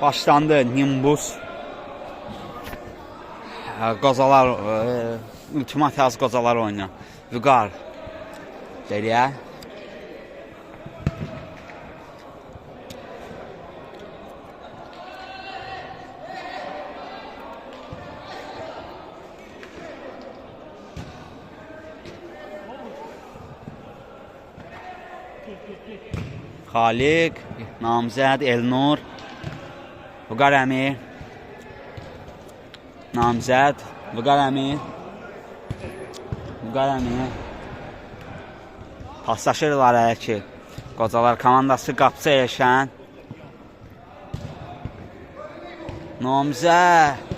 Başlandı Nimbus. Qozalar, ultimat yaz qozalar oynuyor. Vüqar. Deliyə. Xaliq, Namzəd, Elnur, Vüqar əmi, Namzəd, Vüqar əmi, paslaşırlar hələ ki. Qocalar komandası qapısı Elşən, Namzəd.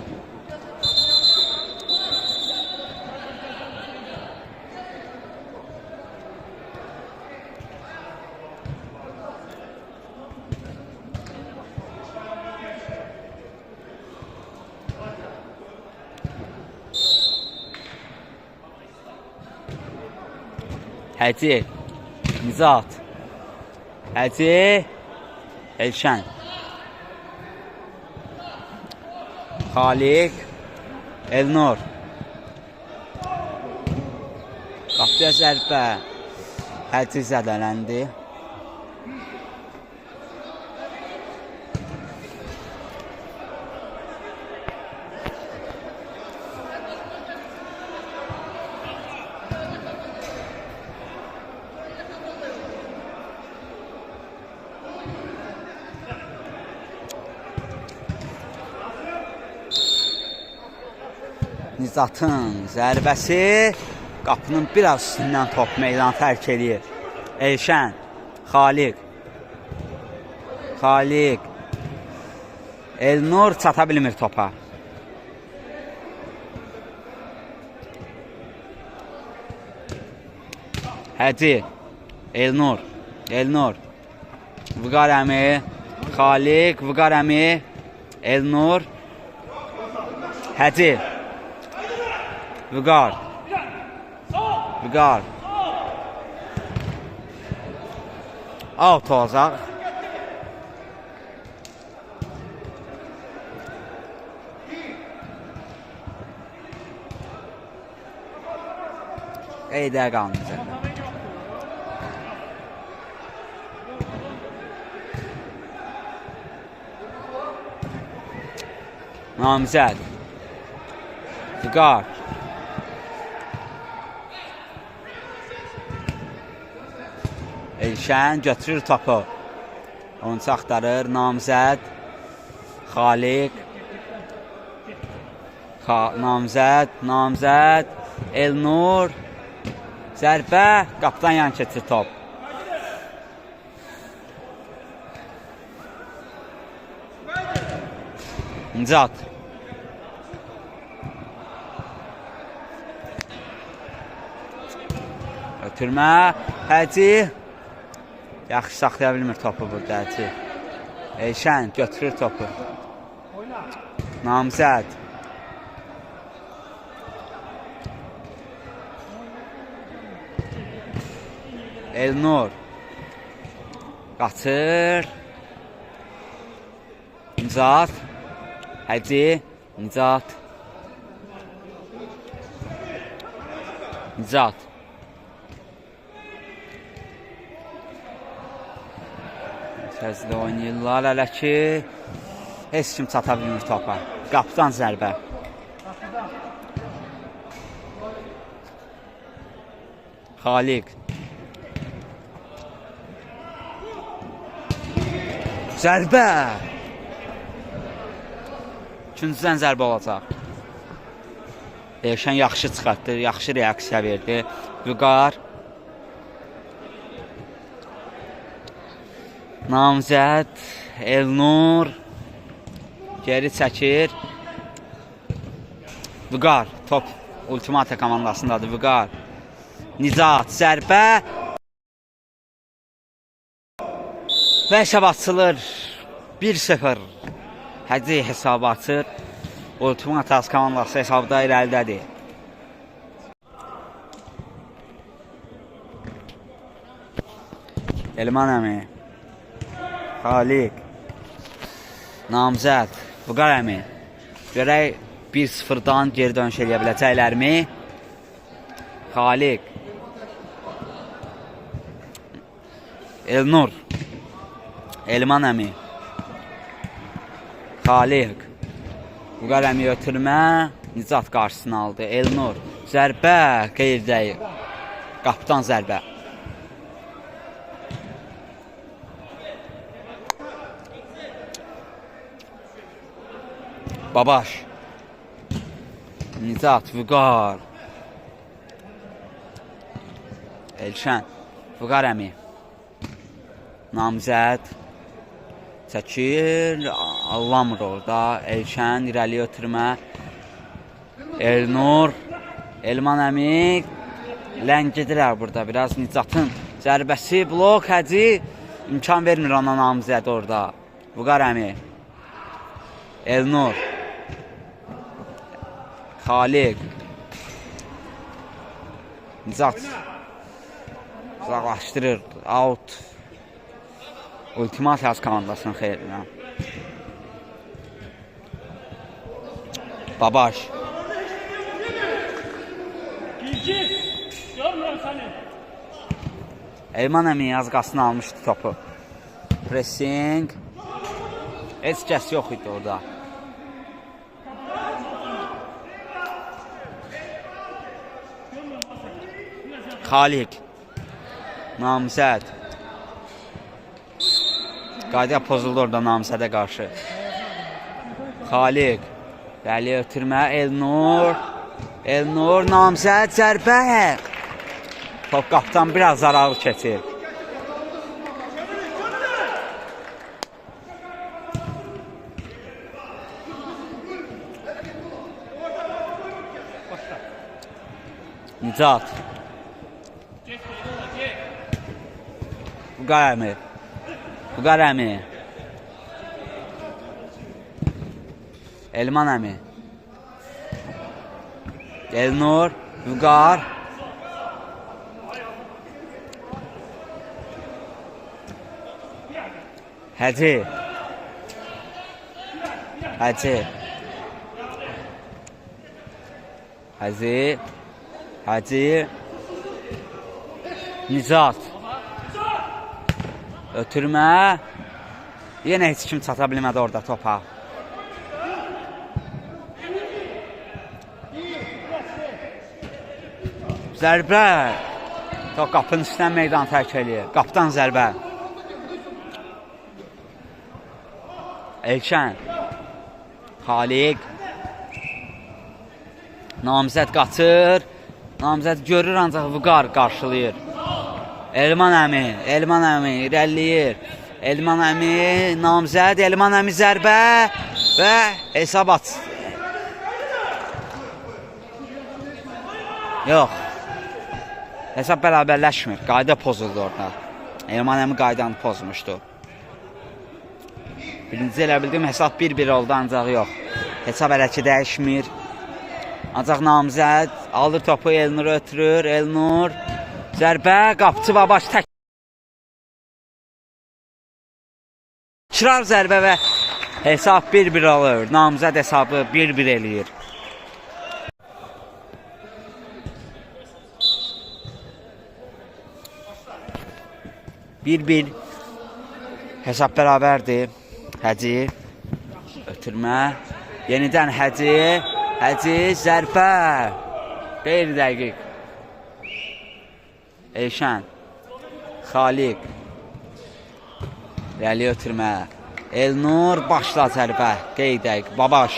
Həci, Nizat, Həci, Elşən, Xaliq, Elnur, qapıya zərbə, Həci zədələndi. Nizatın zərbəsi qapının biraz üstündən top meydanı tərk edir. Elşən, Xaliq, Elnur çata bilmir topa. Həci, Elnur, Vüqar əmi, Xaliq, Vüqar əmi, Elnur, Həci, Vüqar. Out olacaq. Eydə qalmayacaq. Namzəd, Vüqar, Elşən götürür topu. Oyuncu axtarır. Namzəd, Xaliq, Namzəd, Elnur, zərbə, qapıdan yan keçir top. Nizat, ötürmə, Həci, yaxşı saxlaya bilmir topu burada Həci. Elşən götürür topu. Namzəd, Elnur, qaçır. Nizat, Həci, Nizat, Səzdə oynayırlar hələ ki. Heç kim çata bilmir topa. Qapıdan zərbə. Xaliq, zərbə. İkinciden zərbə olacaq. Elşən yaxşı çıxartdı, yaxşı reaksiya verdi. Vüqar, Namzəd, Elnur geri çəkir. Vüqar, top ultimata komandasındadır. Vüqar, Nizat, zərbə və hesab açılır. 1-0. Həci hesabı açır. Ultimata komandası hesabda irəlidədir. Elman əmi, Xaliq, Namzəd Vüqar əmi. Görək 1-0-dan geri dönüş eləyə biləcəklərmi? Xaliq. Elnur. Elman əmi. Xaliq. Vüqar əmi ötürmə. Nicat qarşısını aldı. Elnur. Zərbə. Qeyrdəyir. Qapıdan zərbə. Babaş. Nicat, Vüqar. Elşən. Vüqar əmi. Namzəd. Çəkir. Allamır orada. Elşən irəli ötürmə. Elnur. Elman əmi. Ləngidirlər burada. Biraz Nicatın zərbəsi. Blok həci. İmkan vermir ona Namzəd orada. Vüqar əmi. Elnur. Xaliq. Nicat. Uzaqlaşdırır. Out. Ultimat yaz komandasının xeyrinə. Babaş. Elman əmi yazqasını almışdı topu. Pressing. Heç kəs yox idi orada. Xaliq. Namzəd. Qayda pozuldu orada Namzədə qarşı. Xaliq. Bəli ötürmə. Elnur. Elnur. Namzəd zərbə. Top qapıdan biraz zararlı keçir. Nicat. Vüqar əmi. Vüqar əmi. Elman əmi. Elnur. Vüqar. Həci. Həci. Həci. Həci. Nicat. Ötürmə. Yenə heç kim çata bilmədi orada topa. Zərbə. Top qapının üstündən meydan tərk eləyir. Qapıdan zərbə. Elşən. Xaliq. Namzəd qaçır. Namzəd görür ancaq Vüqar qarşılayır. Elman əmi. Elman əmi irəliləyir. Elman əmi. Namzəd. Elman əmi zərbə. Və hesab aç. Yox. Hesab bərabərləşmir. Qayda pozuldu orada. Elman əmi qaydanı pozmuşdu. Birinci elə bildim hesab 1-1 oldu ancaq yox. Hesab hələ ki dəyişmir. Ancaq Namzəd alır topu, Elnur ötürür. Elnur zərbə, qapıcı Babaş tək. Çırar zərbə və hesab 1-1 alır. Namzəd hesabı 1-1 eləyir. Bir hesab bərabərdir. Həci ötürmə. Yenidən Həci. Həci zərbə. Qeyri dəqiq. Elşən. Xaliq. Rəli ötürmə. Elnur başla zərbə. Qeyri dəqiq. Babaş.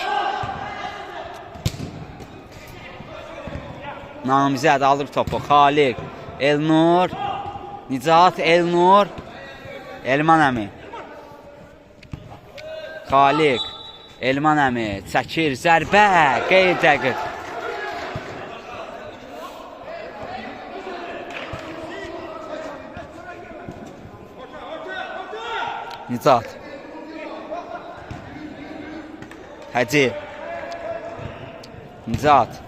Namizəd alır topu. Xaliq. Elnur. Nicat. Elnur. Elman əmi. Xaliq. Elman əmi. Çəkir. Zərbə. Qeyri dəqiq. Nicat. Həci. Nicat.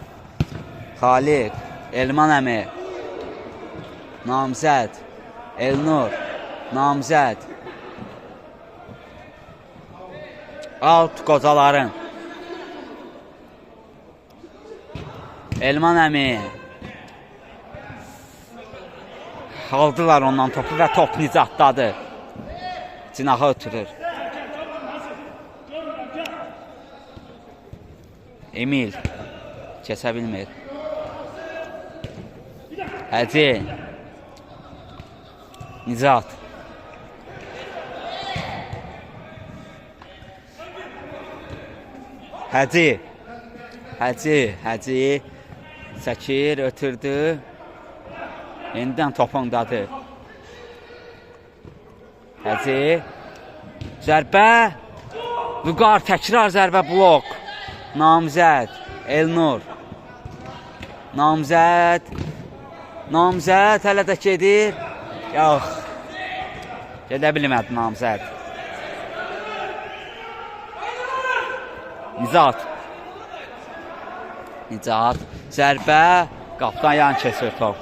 Xaliq. Elman əmi. Namzəd. Elnur. Namzəd. Out qocaların. Elman əmi. Aldılar ondan topu və top Nicatdadır. Cinaha ötürür. Emil. Keçə bilmir. Həcə. Nicat. Həcə. Həcə. Çəkir, ötürdü. Yenidən top ondadır. Həcə. Zərbə. Vüqar təkrar zərbə blok. Namzəd. Elnur. Namzəd hələ də gedir. Yox. Gedə bilmədi Namzəd. Nicat. Zərbə. Qapdan yan keçir top.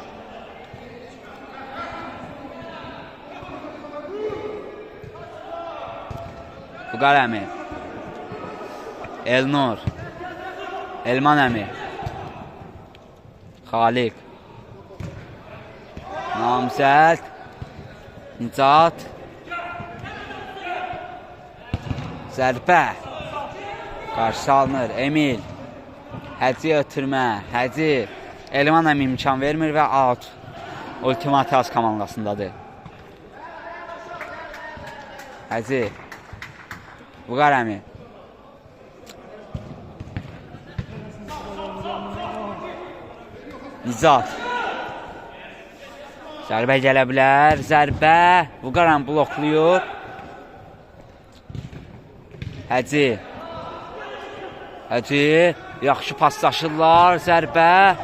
Vüqar əmi. Elnur. Elman əmi. Xaliq. Namzəd. Nicat. Zərbə. Qarşı alınır. Emil. Həcə ötürmə. Həcə. Elman əmi imkan vermir və out. Ultimatiyaz komandasındadır. Həcə. Vüqar əmi. Nicat. Zərbə gələ bilər. Zərbə. Vüqar əmi blokluyur. Həcə. Yaxşı paslaşırlar. Zərbə.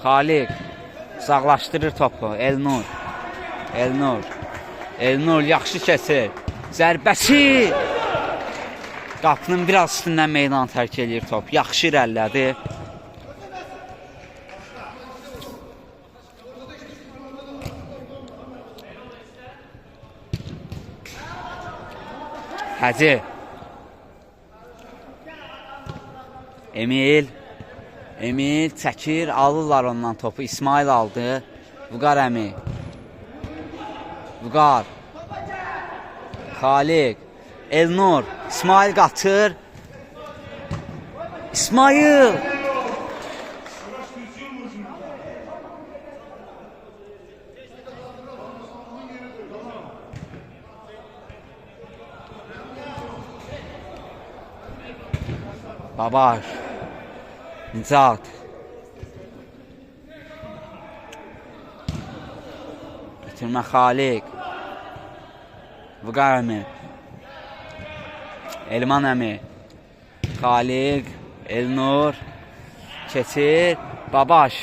Xaliq. Sağlaşdırır topu. Elnur yaxşı keçir. Zərbəsi. Qapının biraz üstündən meydan tərk edir top. Yaxşı irəlilədi. Həcə. Emil çəkir, alırlar ondan topu. İsmail aldı. Vüqar əmi. Vüqar. Xaliq. Elnur. İsmail qatır. İsmail. Babaş. Nicat. Götürmə Xaliq. Vüqar əmi. Elman əmi. Xaliq. Elnur. Keçir. Babaş.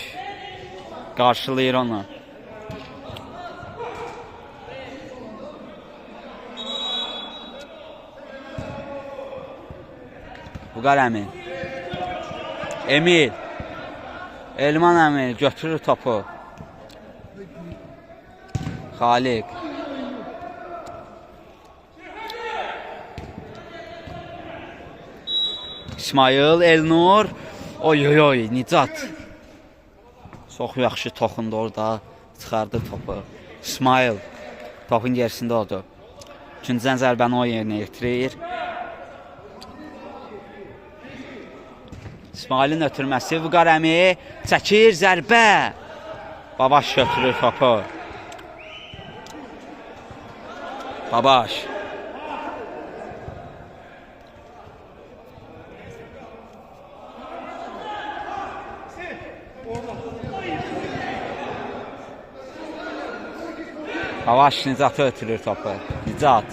Qarşılayır onu. Vüqar əmi. Emil. Elman əmi götürür topu. Xaliq. İsmail, Elnur. Oy, Nicat. Çox yaxşı toxundu orada. Çıxardı topu. İsmail. Topun gerisində oldu. Üçüncüdən zərbəni o yerinə yetirir. İsmailin ötürməsi. Vüqar əmi çəkir. Zərbə. Babaş götürür topu. Babaş. Babaş Nicatı ötürür topu. Nicat.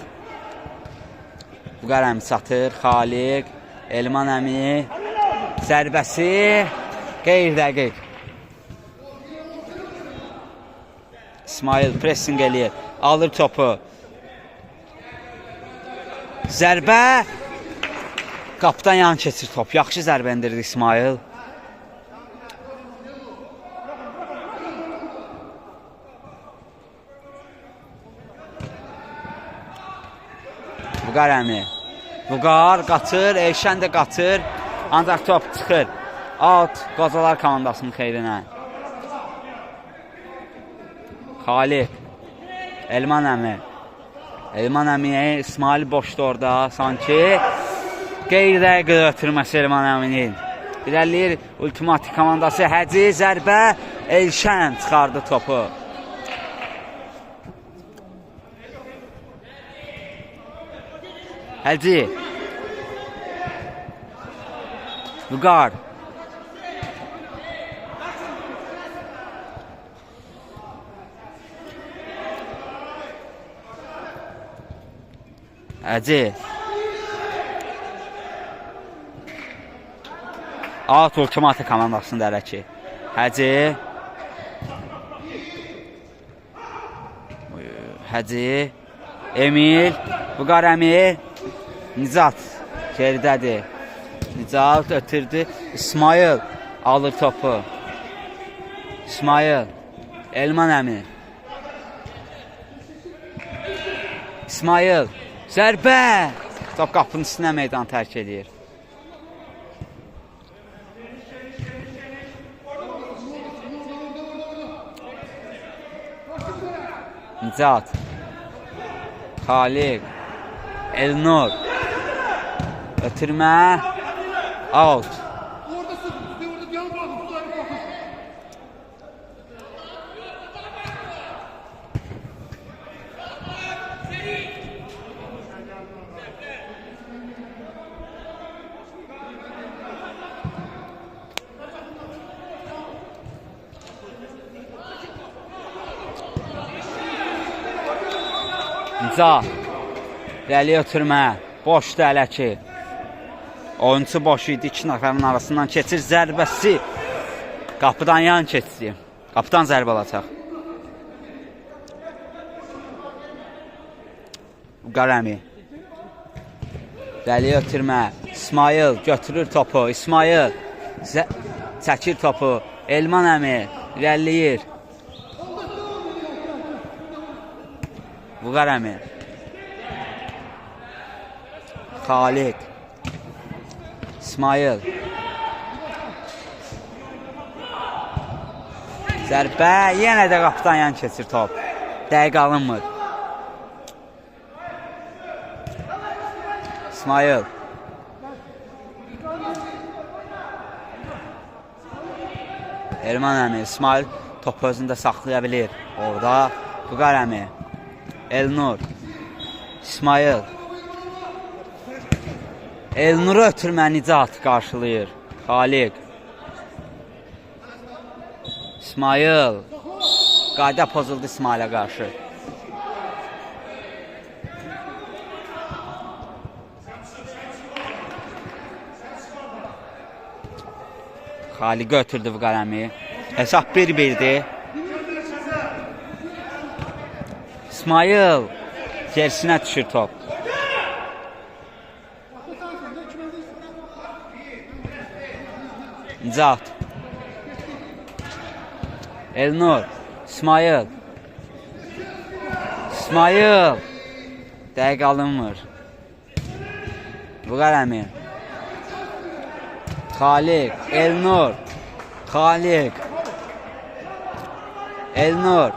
Vüqar əmi çatır. Xaliq. Elman əmi. Zərbəsi. Qeyri-dəqiq. İsmail pressing eləyir. Alır topu. Zərbə. Qapdan yan keçir top. Yaxşı zərbə endirdi İsmail. Vüqar əmi. Vüqar qaçır, Elşən də qaçır. Ancaq top çıxır. Out Qocalar komandasının xeyrinə. Xalid. Elman əmi. Elman əmiyə İsmail boşdu orada. Sanki qeyri-dəqiqə ötürməsi Elman əminin. İrəliyir ultimatik komandası. Həci zərbə. Elşən çıxardı topu. Həci. Vüqar. Həci. Out ultimatik komandasının dərəki. Həci. Həci. Emil. Vüqar Əmir. Nicat geridədir. Nicat ötürdü. İsmail alır topu. İsmail. Elman əmi. İsmail. Zərbə. Top qapının üstünə meydan tərk edir. Nicat. Xaliq. Elnur. Ötürmə. Out. Nicat. Rəli ötürmə. Boşdu hələ ki. Oyuncu boş idi. 2 nəfərin arasından keçir. Zərbəsi. Qapıdan yan keçdi. Qapıdan zərbə alacaq. Vüqar Əmi. Rəli ötürmə. İsmail götürür topu. İsmail. Çəkir topu. Elman Əmi. Rəlliyir. Vüqar Əmi. Xaliq. İsmail. Zərbə. Yenə də qapıdan yan keçir top. Dəqiq alınmır. İsmail. Elman Əmi. İsmail topu özündə saxlaya bilir. Orada Vüqar Əmi. Elnur. İsmail. Elnur'u ötürmə Nicat qarşılayır. Xaliq. İsmail. Qayda pozuldu İsmailə qarşı. Xaliq'i ötürdü Vüqar Əmi. Hesab 1-1'dir. İsmail. Gerisinə düşür top. Nicat. Elnur. İsmail. İsmail. Dəqiq alınmır. Vüqar Əmi. Xaliq. Elnur. Xaliq. Elnur.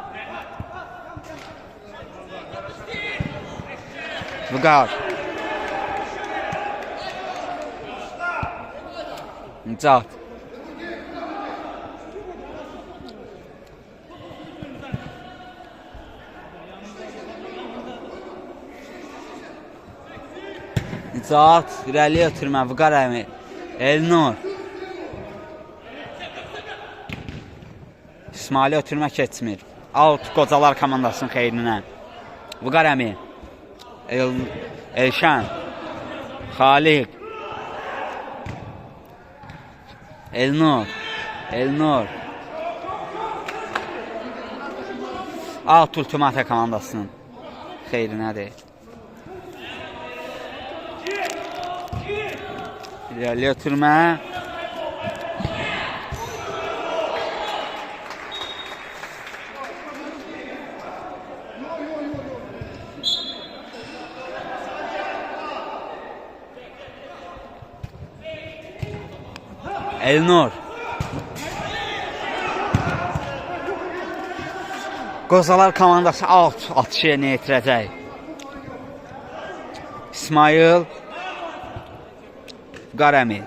Vüqar. Nicat. Nicat. İrəliyə ötürmə. Vüqar Əmi. Elnur. İsmail'i ötürmə keçmir. Out Qocalar komandasının xeyrinə. Vüqar Əmi. Elşən. Xaliq. Elnur. Elnur. Out Ultimate komandasının xeyrinədir. İrəliyə ötürmə. Elnur. Qozalar komandası alt atışı yerinə yetirəcək. İsmail. Vüqar əmi.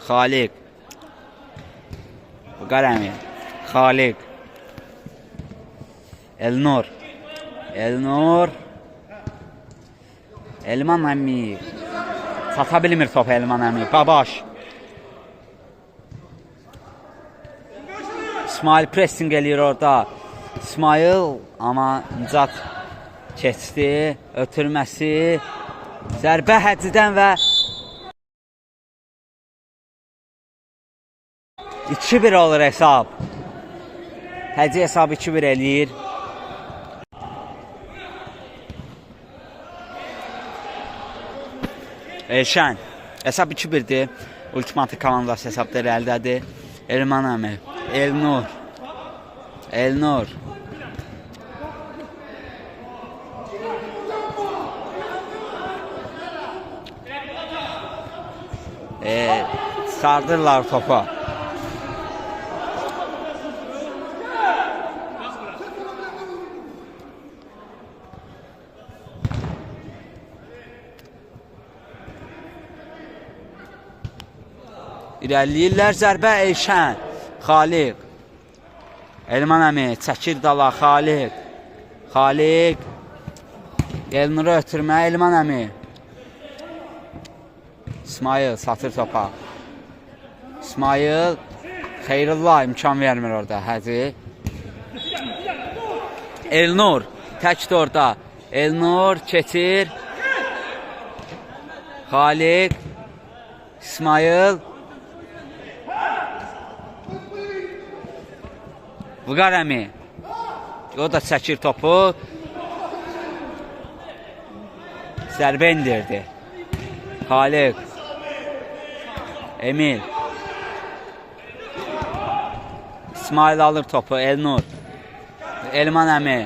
Xaliq. Vüqar əmi. Xaliq. Elnur. Elnur. Elman əmi. Sata bilmir topu Elman əmi. Babaş. İsmail pressing eləyir orada. İsmail amma Nicat keçdi. Ötürməsi. Zərbə Həcidən və 2-1 olur hesab. Həci hesabı 2-1 eləyir. Elşən. Hesab 2-1'dir. Ultimati komandası hesabda irəlidədir. Elman əmi. Elnur. Elnur. Sardırlar topa. İrəliyirlər, zərbə Elşən. Xaliq. Elman əmi çəkir dala. Xaliq. Xaliq. Elnur'u ötürmə. Elman əmi. İsmail satır topa. İsmail. Xeyrullah imkan vermir orada. Həzi. Elnur. Təkdir orada. Elnur keçir. Xaliq. İsmail. Vüqar əmi. O da çəkir topu. Zərbə indirdi. Xaliq. Emil. İsmail alır topu. Elnur. Elman əmi.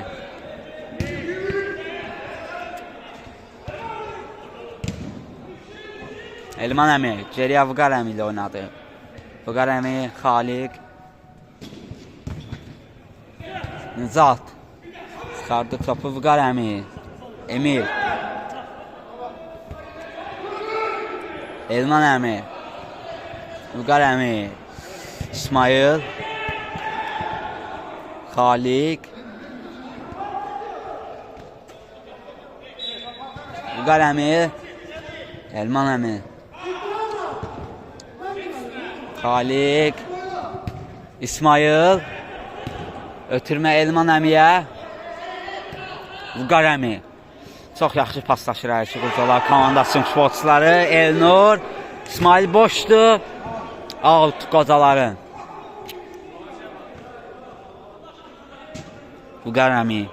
Elman əmi. Geriyə Vüqar əmi ilə oynadı. Vüqar əmi. Xaliq. Nicat. Çıxardı topu Vüqar əmi. Emil. Elman əmi. Vüqar əmi. İsmail. Xaliq. Vüqar əmi. Elman əmi. Xaliq. İsmail. Ötürmə Elman əmiyə. Vüqar əmi. Çox yaxşı paslaşır hər iki qocalar komandasının sportçuları. Elnur. İsmail boşdur. Out qocaların. Vüqar əmi.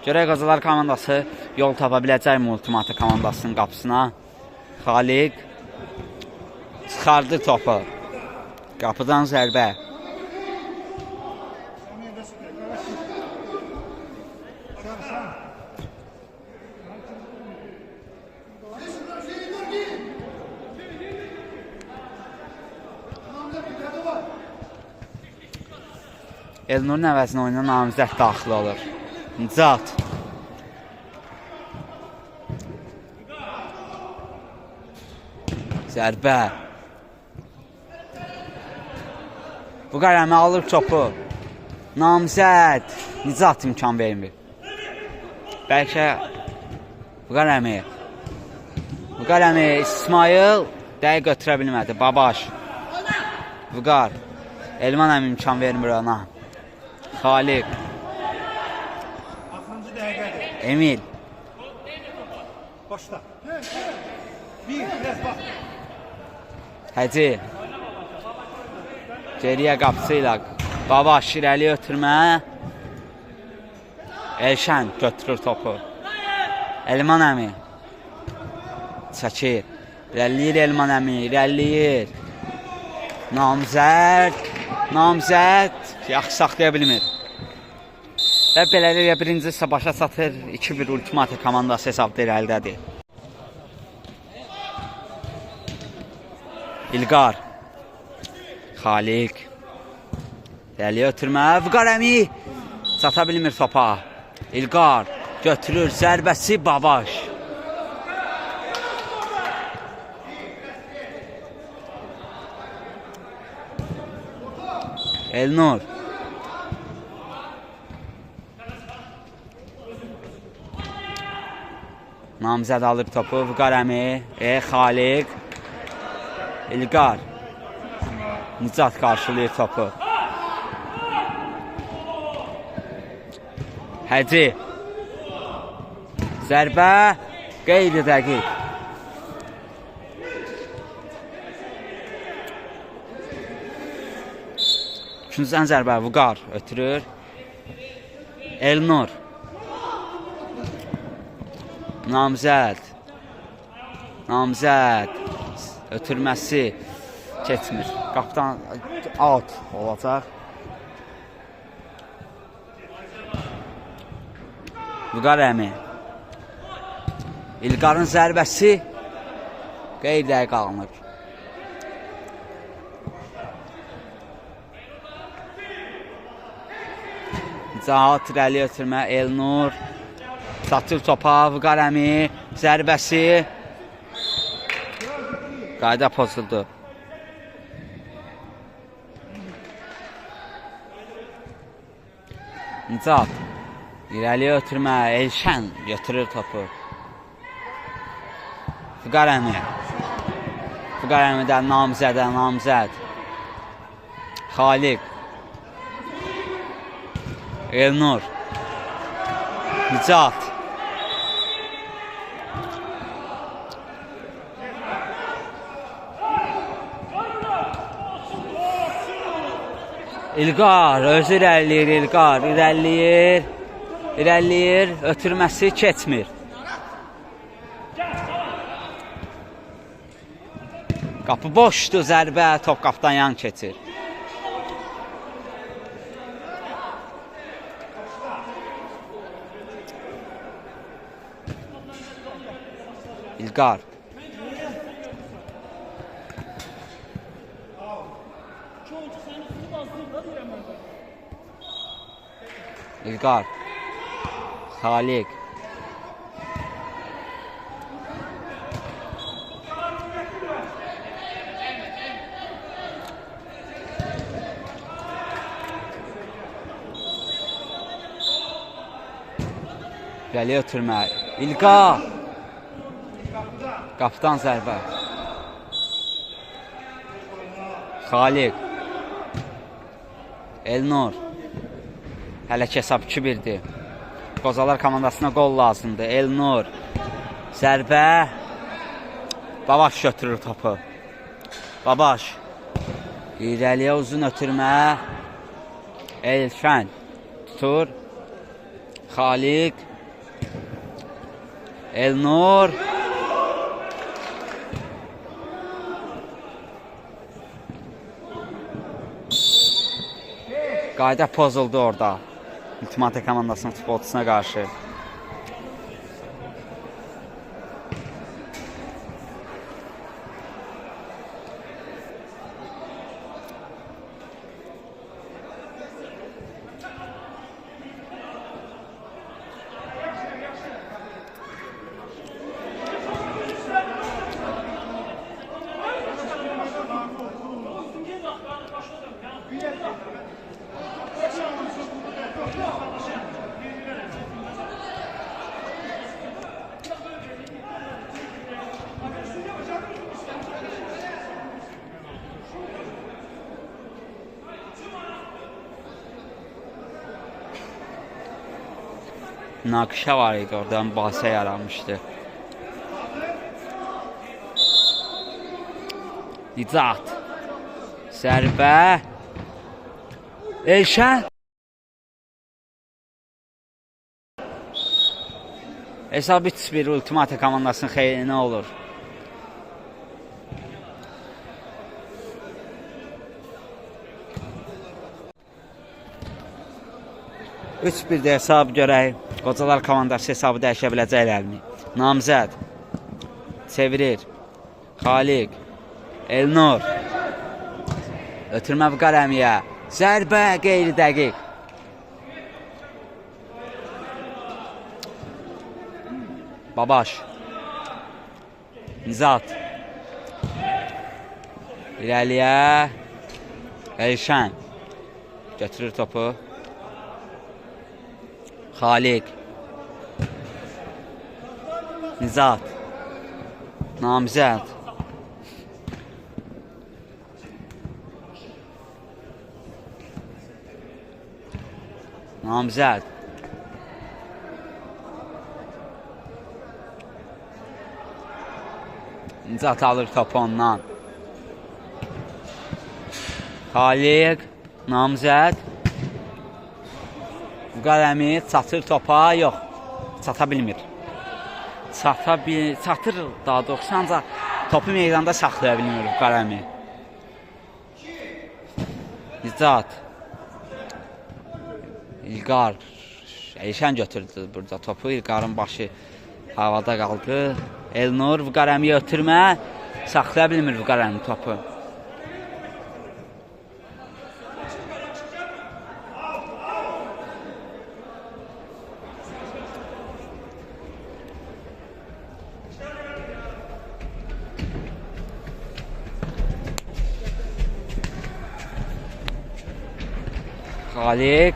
Görək qocalar komandası yol tapa biləcəkmi ultimati komandasının qapısına. Xaliq. Çıxardı topu. Qapıdan zərbə. Elnur'un əvəzinə oyuna namizəd daxil olur. Nicat. Zərbə. Vüqar əmi alır topu. Namizəd. Nicat imkan vermir. Bəlkə Vüqar əmi. Vüqar əmi. İsmail dəqiq götürə bilmədi. Babaş. Vüqar. Elman əmi imkan vermir ona. Xaliq. Emil. Başla. Biraz bax. Həci. Geriyə qapısıyla. Babaş irəli ötürmə. Elşən götürür topu. Elman əmi. Çəkir. İrəliyir Elman əmi. İrəliyir. Namizəd. Namizəd. Yaxşı saxlaya bilmir. Və beləliklə birinci hissə başa çatır. 2-1 ultimati komandası hesabda irəlidədir. İlqar. Xaliq. Dəli ötürmə. Vüqar Əmi çata bilmir topa. İlqar götürür. Zərbəsi Babaş. Elnur. Namzəd alır topu. Vüqar Əmi. Xaliq. İlqar. Nicat qarşılayır topu. Həci. Zərbə. Qeyri dəqiq. Üçüncüdən zərbə. Vüqar ötürür. Elnur. Namzəd. Namzəd. Ötürməsi keçmir. Qapıdan out olacaq. Vüqar Əmi. İlqarın zərbəsi qeyri-dəqiq alınır. Nicat irəli ötürmə. Elnur. Satır topa. Vüqar Əmi. Zərbəsi. Qayda pozuldu. Nicat. İrəli ötürmə. Elşən götürür topu. Vüqar Əmi. Vüqar Əmidən Namzədə. Namzəd. Xaliq. Elnur. Nicat. İlqar özü irəliləyir. İlqar irəliləyir. İrəliləyir. Ötürməsi keçmir. Qapı boşdur. Zərbə top qapıdan yan keçir. İlqar. İlqar. Xaliq. Gəli ötürmə. İlqar. Qapıdan zərbə. Xaliq. Elnur. Hələ ki hesab 2-1-dir. Qozalar komandasına qol lazımdır. Elnur. Zərbə. Babaş götürür topu. Babaş. İrəliyə uzun ötürmə. Elşən. Tutur. Xaliq. Elnur. Qayda pozuldu orada. Ultimate komandasının futbolçusuna qarşı. Nakışa var idi, oradan bahsə yaranmışdı. Nicat. Zərbə. Elşən. Hesab 3-1 Ultimate komandasının xeyrinə olur. Üç bir də hesab görək. Qocalar komandası hesabı dəyişə biləcəklərmi? Namzəd. Çevirir. Xaliq. Elnur. Ötürmə Vüqar əmiyə. Zərbə qeyri dəqiq. Babaş. Nizat. İrəliyə. Elşən. Götürür topu. Xaliq. Nizat. Namizəd. Namizəd. Nizat alır topu ondan. Xaliq. Namizəd. Vüqar əmi çatır topa. Yox. Çata bilmir. Çatır daha doğrusu, ancaq topu meydanda saxlaya bilmir Vüqar əmi. Nizat. İlqar. Elşən götürdü burada topu. İlqarın başı havada qaldı. Elnur Vüqar əmiyə ötürmə. Saxlaya bilmir Vüqar əmi topu. Xaliq.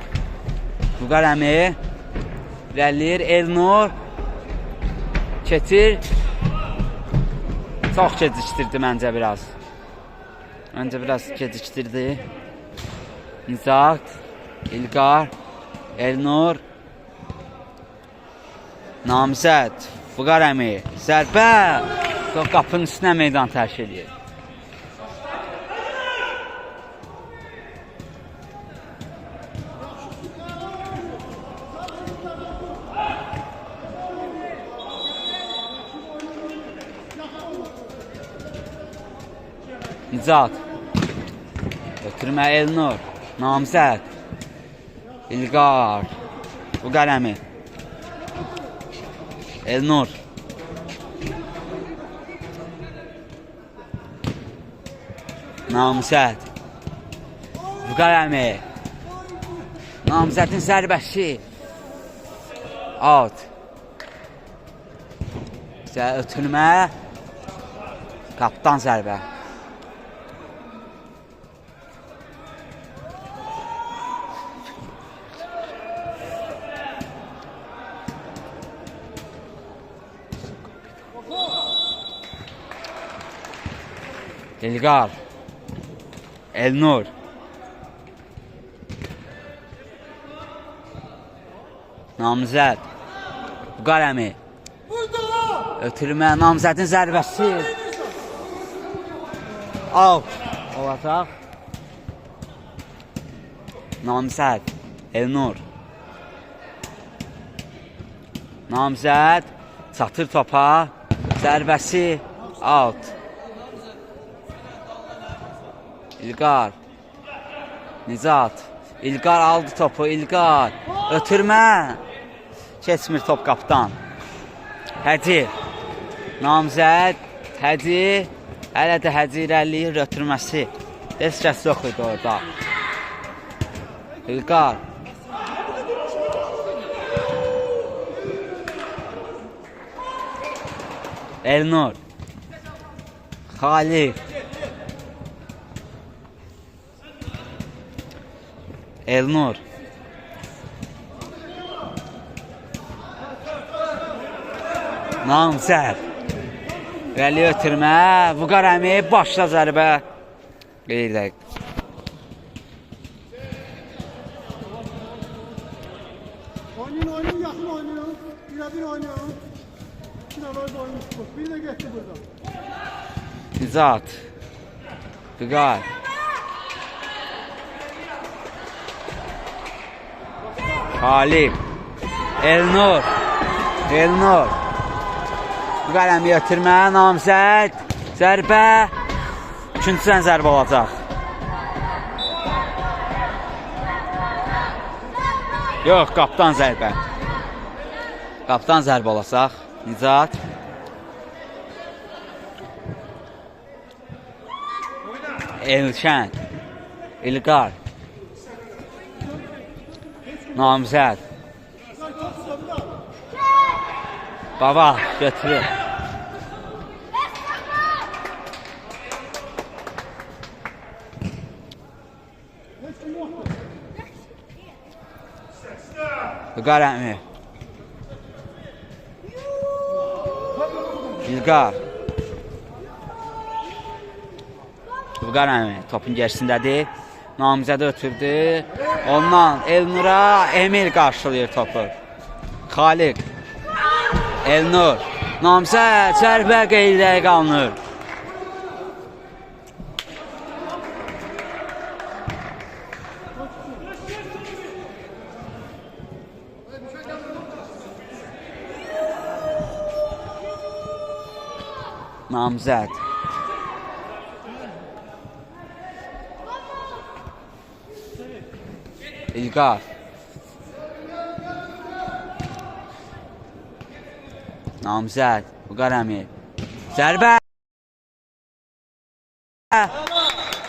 Vüqar əmi. İrəliyir. Elnur. Keçir. Çox gecikdirdi məncə biraz. Məncə biraz gecikdirdi. Nizat. İlqar. Elnur. Namizəd. Vüqar əmi. Zərbə. Qapının üstünə meydan tərk edir. Nizat. Ötürmə Elnur. Namizəd. İlqar. Vüqar əmi. Elnur. Namizəd. Vüqar əmi. Namizədin zərbəsi. Out. Ötürmə. Qapdan zərbə. İlqar. Elnur. Namizəd. Vüqar əmi. Ötürmə. Namizədin zərbəsi. Out. Olacaq. Namizəd. Elnur. Namizəd. Çatır topa. Zərbəsi. Out. İlqar. Nizat. İlqar aldı topu. İlqar. Ötürmə. Keçmir top qapdan. Həci. Namizəd. Həci. Hələ də Həci irəliyir. Ötürməsi. Heç kəs yox idi orada. İlqar. Elnur. Xaliq. Elnur. Namizəd. Rəli ötürmə. Vüqar əmi başla zərbə. Qeyri dəqiq. Oynayın, yaxın oynayın. Bir oynayın. Bir de geçti buradan. Nizat. Vüqar. Xaliq. Elnur. Elnur. Vüqar əmi ötürmə. Namizəd. Zərbə. İkincisindən zərbə olacaq. Yox, qapdan zərbə. Qapdan zərbə olacaq. Nizat. Elşən. İlqar. Namzəd. Baba götürür. İlqar əmi. İlqar. İlqar əmi topun gerisindədir. Namizədə ötürdü. Ondan Elnura Emil qarşılayır topu. Xaliq. Elnur. Namizəd zərbə qeydə qalınır. Namzəd. İlqar. Namzəd. İlqar əmi. Zərbə.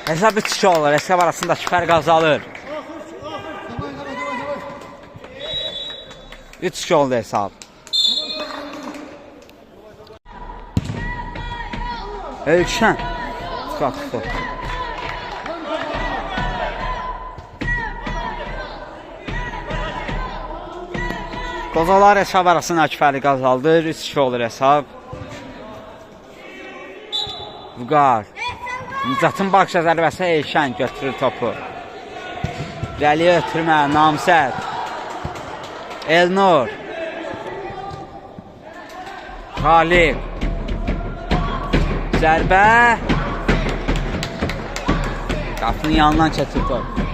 Hesab 3-2 olur. Hesab arasındakı fərq azalır. 3-2 oldu hesab. Ölçən. Qalxdı. Qozalar hesab arasındakı fərq azaldır. 3-2 olur hesab. Vüqar. Nicatın bakışa zərbəsi Elşən götürür topu. İrəliyə ötürmə. Namzəd. Elnur. Xaliq. Zərbə. Qapının yanından keçir top.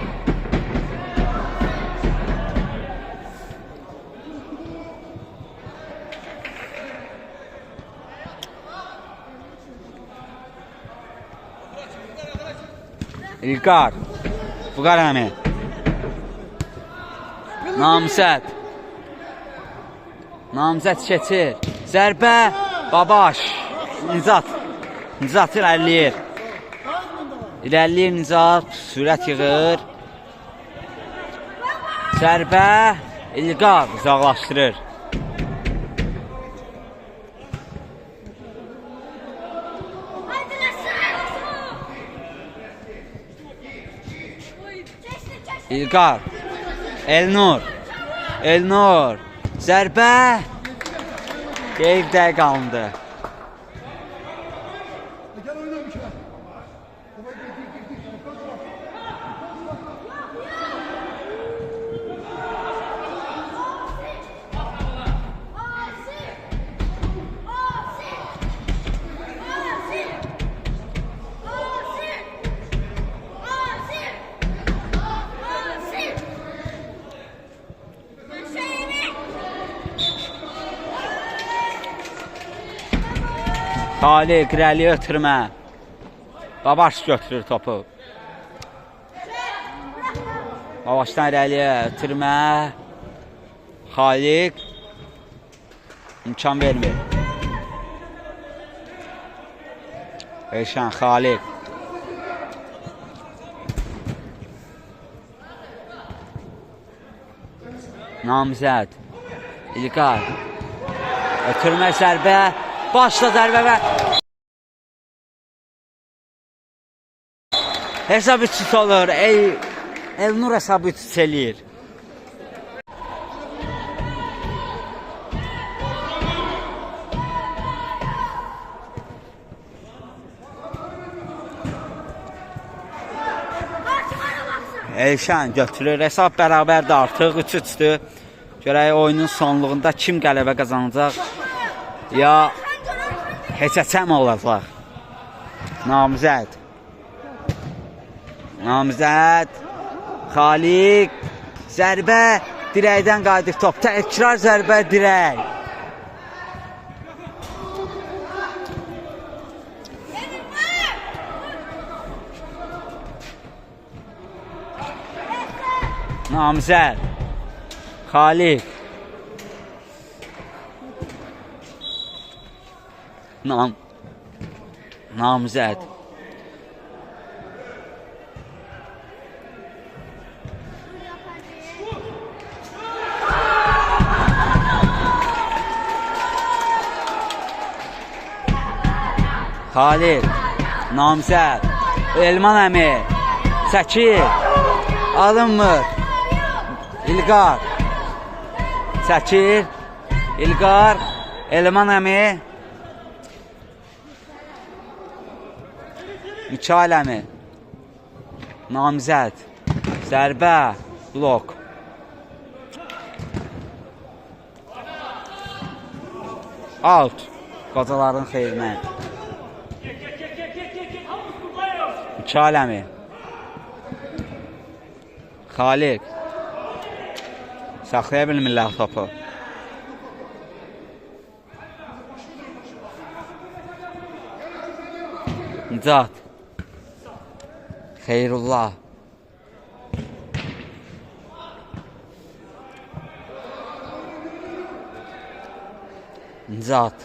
İlqar. Vüqar əmi. Namzəd. Namzəd keçir. Zərbə. Babaş. Nicat. Nicat irəliləyir. İrəliləyir Nicat. Sürət yığır. Zərbə. İlqar uzaqlaşdırır. İlqar. Elnur. Elnur. Zərbə. Qeydə qalındı. Xaliq irəliyə ötürmə. Babaş götürür topu. Babaşdan irəliyə ötürmə. Xaliq imkan vermir. Elşən Xaliq. Namzəd. İlqar. Ötürmə zərbə. Başla zərbə və hesab 3-3 olur. Elnur hesabı 3-3 eləyir. Elşən götürür. Hesab bərabərdir artıq. 3-3'dür. Görək oyunun sonluğunda kim qələbə qazanacaq? Ya heçəçəm olacaq. Namzəd. Namzəd. Xaliq. Zərbə. Dirəkdən qayıdıq top. Təkrar zərbə dirək. Namzəd. Xaliq. Namzəd. Xalid, namzəd, Elman əmi, çəkir, alınmır, İlqar, çəkir, İlqar, Elman əmi, Mikail əmi, namzəd, zərbə, blok. Out, qocaların xeyrinə. Mikail əmi, Xaliq, saxlaya bilmirlər topu. Nicat, Xeyrullah, Nicat,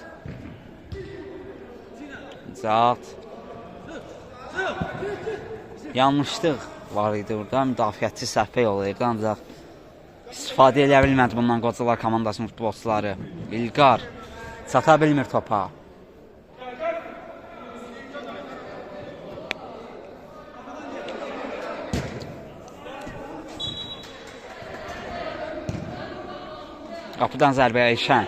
yanlışlıq var idi orada, müdafiətçi səhvə yol edirdi, ancaq istifadə edə bilmədi bundan qocalar komandasının futbolçuları. İlqar çata bilmir topa. Qapıdan zərbə Eyşən.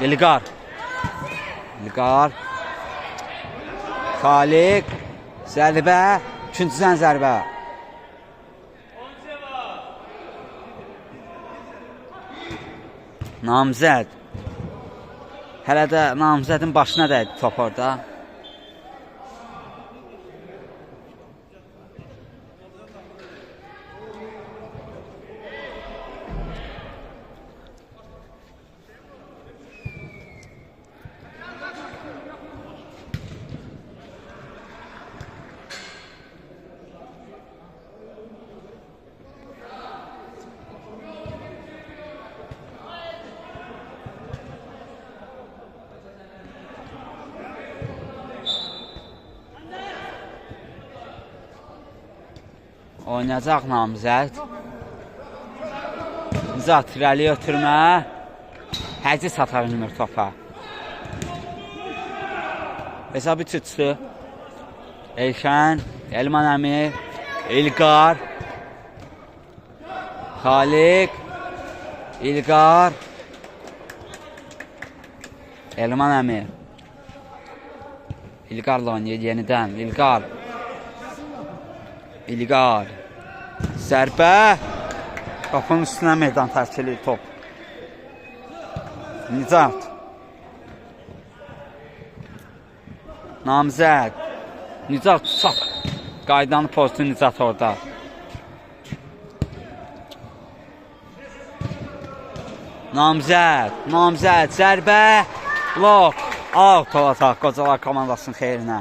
İlqar, Xaliq, zərbə, üçüncüdən zərbə. Namzəd, hələ də namzədin başına dəydi top orada. Oynayacaq namzəd. Nicat irəli ötürmə. Həci çata bilmir topa. Hesabı tutsu. Eyşən, Elman əmi, İlqar, Xaliq, İlqar, Elman əmi. İlqarla oynayır yenidən. İlqar, zərbə, qapının üstünə meydan tərk edir top. Nicat, namzəd, Nicat tutaq. Qaydanı pozdu Nicat orada. Namzəd, zərbə, blok, out olacaq qocalar komandasının xeyrinə.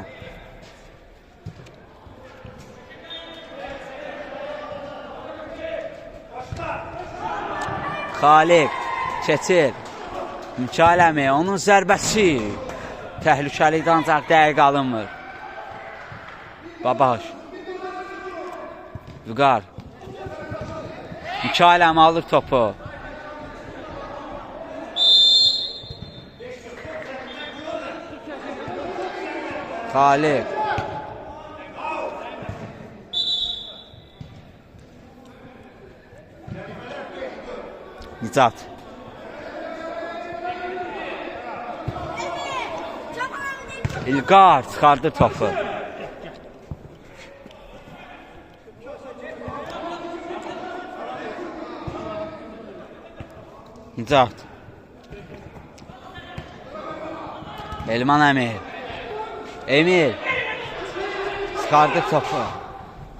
Xaliq, keçir, Mikail əmi, onun zərbəsi, təhlükəlikdə ancaq dəqiq alınmır. Babaş, Vüqar, Mikail əmi alır topu. Xaliq, Nicat, İlqar çıxardı topu. Nicat, Elman əmi, Emil, çıxardı topu.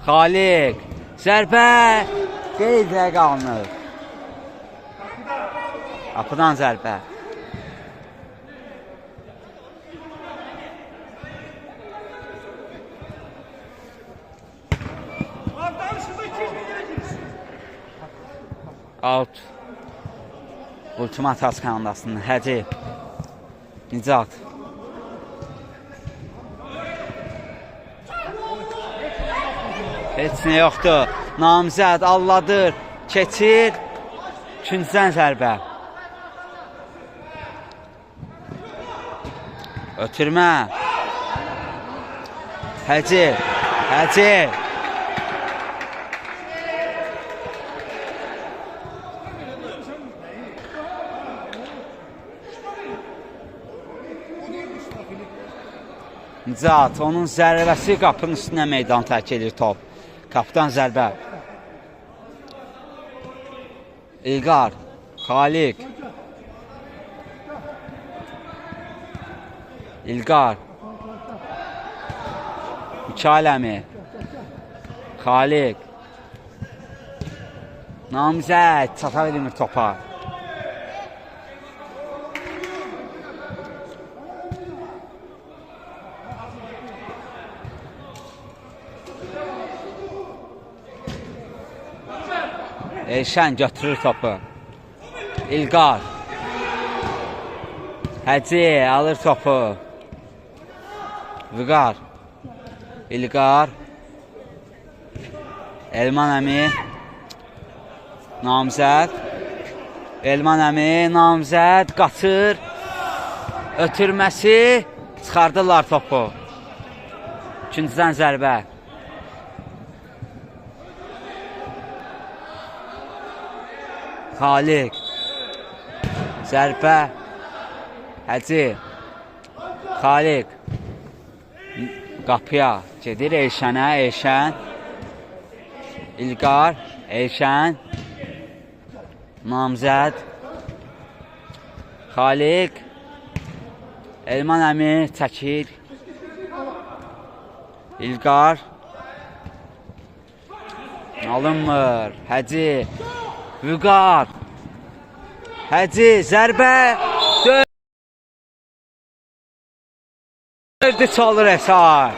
Xaliq, zərbə, qeydə qalınır. Qapıdan zərbə. Out. Ultimat Aç komandasının Həci. Nicat. Heç nə yoxdur. Namzəd alladır. Keçir. Üçüncüdən zərbə. Ötürmə. Həcı. Həcı. Nicat, onun zərbəsi qapının üstünə meydan tərk edir top. Qapıdan zərbə. İlqar, Xaliq. İlqar. Mikail əmi. Xaliq. Namizəd, çata bilmir topa. Elşən götürür topu. İlqar. Həcı alır topu. Vüqar. İlqar. Elman əmi. Namizəd. Elman əmi, namizəd qaçır. Ötürməsi. Çıxardırlar topu. İkinciden zərbə. Xaliq. Zərbə. Həcı. Xaliq. Qapıya gedir Elşənə. Elşən. İlqar. Elşən. Namizəd. Xaliq. Elman əmi çəkir. İlqar. Alınmır. Həcı. Vüqar. Həcı. Zərbə. Dördü çalır Əsar.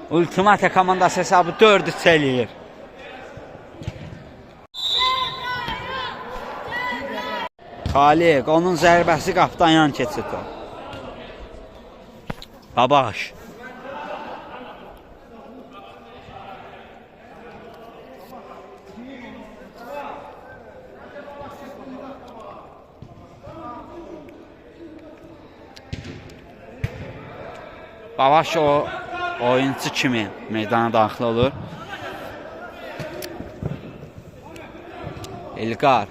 Ultimate komandası hesabı 4-3 eləyir. Xaliq. Onun zərbəsi qapıdan yan keçir. Babaş. Babaş o oyuncu kimi meydana daxil olur. İlqar.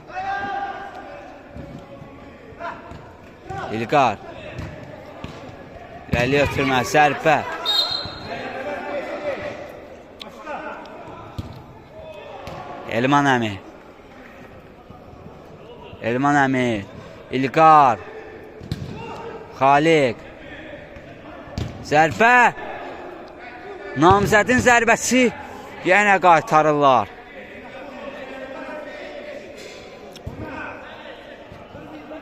İlqar. İrəli ötürmə, zərbə. Elman əmi. Elman əmi. İlqar. Xaliq. Zərbə. Namizədin zərbəsi yenə qaytarırlar.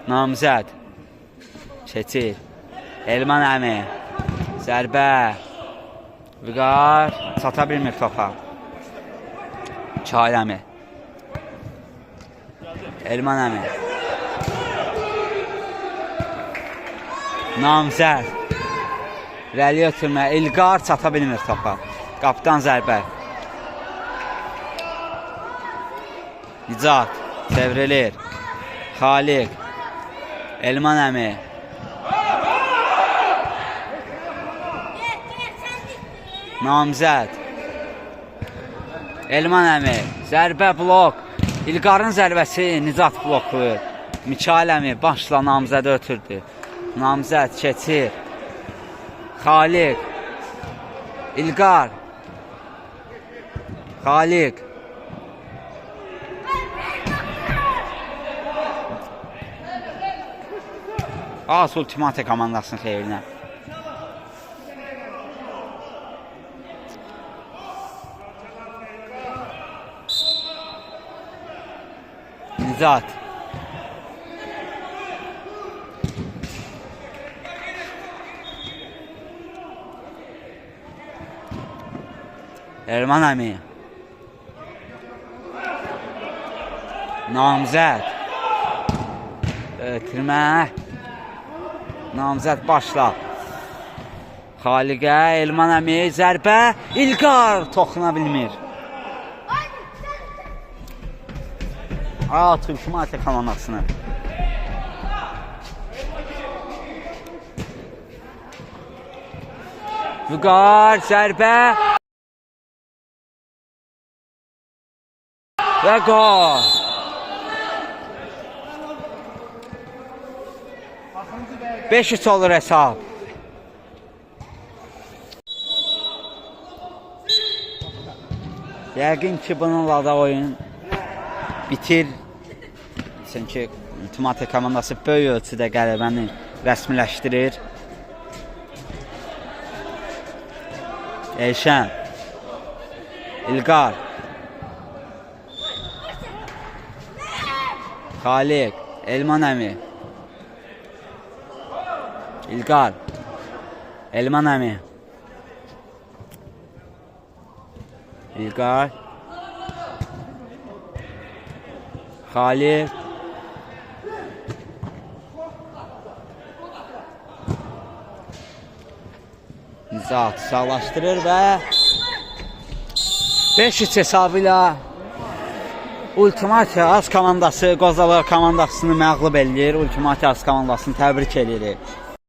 Namizəd. Keçir. Elman əmi. Zərbə. Vüqar. Çata bilmir topa. Mikail əmi. Elman əmi. Namizəd. İrəli ötürmə. İlqar çata bilmir topa. Qapıdan zərbə. Nicat. Çevrilir. Xaliq. Elman əmi. Namizəd. Elman əmi. Zərbə blok. İlqarın zərbəsi Nicat bloklayır. Mikail əmi başla namizədə ötürdü. Namizəd keçir. Xaliq. İlqar. Xaliq. Az ultimate komandasının xeyrinə. Nicat. Elman əmi. Namizəd. Ötürmə. Namizəd başla. Xaliqə. Elman əmi. Zərbə. İlqar toxuna bilmir. Ultimate komandasını. Vüqar zərbə və gol. Beş üç olur hesab. Yəqin ki bununla da oyun bitir. Çünki Ultimate komandası böyük ölçüdə qələbəni rəsmiləşdirir. Elşən, İlqar, Xaliq, Elman əmi, İlqar, Elman əmi, İlqar, Xaliq, Nizat sağlaşdırır və 5-3 hesabı ilə Ultimate Az komandası Qozalar komandasını məğlub edir. Ultimate Az komandasını təbrik edirik.